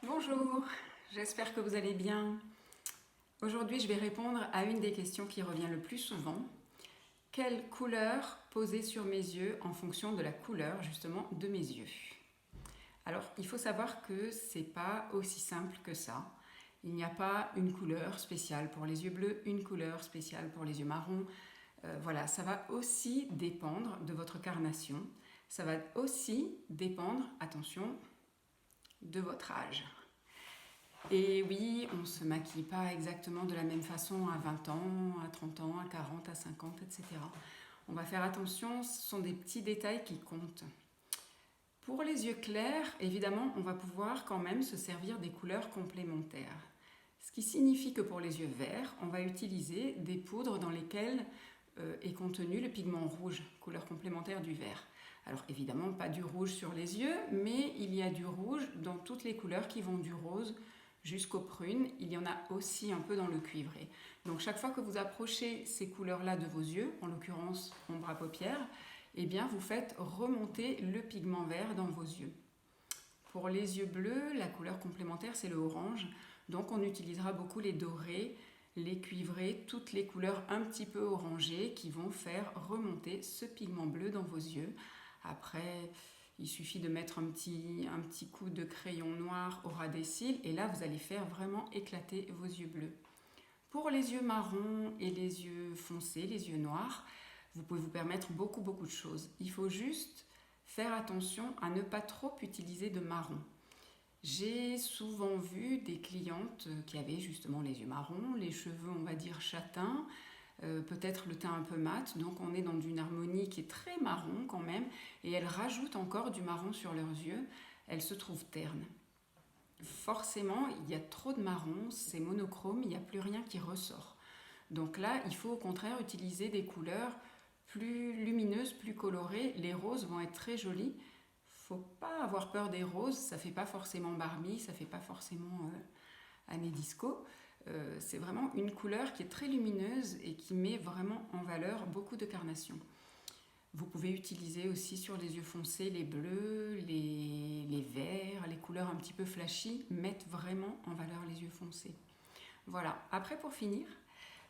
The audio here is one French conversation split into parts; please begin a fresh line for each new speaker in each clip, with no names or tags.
Bonjour, j'espère que vous allez bien. Aujourd'hui, je vais répondre à une des questions qui revient le plus souvent. Quelle couleur poser sur mes yeux en fonction de la couleur justement de mes yeux? Alors, il faut savoir que c'est pas aussi simple que ça. Il n'y a pas une couleur spéciale pour les yeux bleus, une couleur spéciale pour les yeux marrons. Voilà, ça va aussi dépendre de votre carnation. Ça va aussi dépendre, attention, de votre âge. Et oui, on ne se maquille pas exactement de la même façon à 20 ans, à 30 ans, à 40, à 50, etc. On va faire attention, ce sont des petits détails qui comptent. Pour les yeux clairs, évidemment, on va pouvoir quand même se servir des couleurs complémentaires. Ce qui signifie que pour les yeux verts, on va utiliser des poudres dans lesquelles est contenu le pigment rouge, couleur complémentaire du vert. Alors évidemment, pas du rouge sur les yeux, mais il y a du rouge dans toutes les couleurs qui vont du rose jusqu'aux prunes. Il y en a aussi un peu dans le cuivré. Donc chaque fois que vous approchez ces couleurs-là de vos yeux, en l'occurrence ombre à paupières, eh bien vous faites remonter le pigment vert dans vos yeux. Pour les yeux bleus, la couleur complémentaire c'est le orange, donc on utilisera beaucoup les dorés, les cuivrés, toutes les couleurs un petit peu orangées qui vont faire remonter ce pigment bleu dans vos yeux. Après, il suffit de mettre un petit coup de crayon noir au ras des cils et là vous allez faire vraiment éclater vos yeux bleus. Pour les yeux marrons et les yeux foncés, les yeux noirs, vous pouvez vous permettre beaucoup de choses. Il faut juste faire attention à ne pas trop utiliser de marron. J'ai souvent vu des clientes qui avaient justement les yeux marrons, les cheveux on va dire châtains, peut-être le teint un peu mat, donc on est dans une harmonie qui est très marron quand même, et elles rajoutent encore du marron sur leurs yeux, elles se trouvent ternes. Forcément, il y a trop de marron, c'est monochrome, il n'y a plus rien qui ressort. Donc là, il faut au contraire utiliser des couleurs plus lumineuses, plus colorées. Les roses vont être très jolies. Faut pas avoir peur des roses, ça fait pas forcément Barbie, ça fait pas forcément année disco. C'est vraiment une couleur qui est très lumineuse et qui met vraiment en valeur beaucoup de carnations. Vous pouvez utiliser aussi sur les yeux foncés les bleus, les verts, les couleurs un petit peu flashy mettent vraiment en valeur les yeux foncés. Voilà, après pour finir,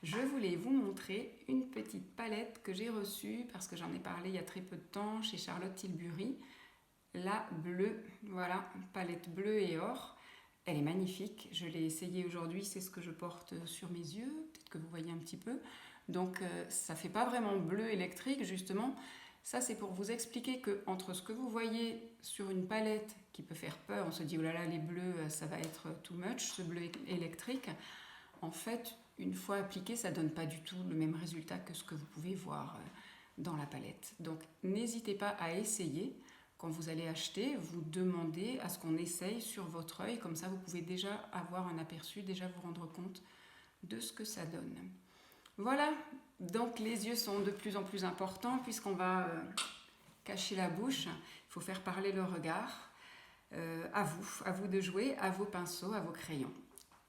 je voulais vous montrer une petite palette que j'ai reçue parce que j'en ai parlé il y a très peu de temps chez Charlotte Tilbury. La bleue, voilà, palette bleue et or. Elle est magnifique, je l'ai essayée aujourd'hui, c'est ce que je porte sur mes yeux, peut-être que vous voyez un petit peu. Donc ça fait pas vraiment bleu électrique justement, ça c'est pour vous expliquer que entre ce que vous voyez sur une palette qui peut faire peur, on se dit oh là là les bleus ça va être too much, ce bleu électrique, en fait une fois appliqué ça donne pas du tout le même résultat que ce que vous pouvez voir dans la palette. Donc n'hésitez pas à essayer. Quand vous allez acheter, vous demandez à ce qu'on essaye sur votre œil, comme ça vous pouvez déjà avoir un aperçu, déjà vous rendre compte de ce que ça donne. Voilà, donc les yeux sont de plus en plus importants puisqu'on va cacher la bouche, il faut faire parler le regard. À vous de jouer, à vos pinceaux, à vos crayons.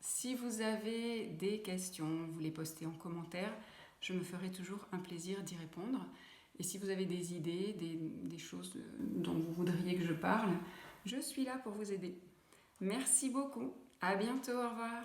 Si vous avez des questions, vous les postez en commentaire, je me ferai toujours un plaisir d'y répondre. Et si vous avez des idées, des choses dont vous voudriez que je parle, je suis là pour vous aider. Merci beaucoup, à bientôt, au revoir.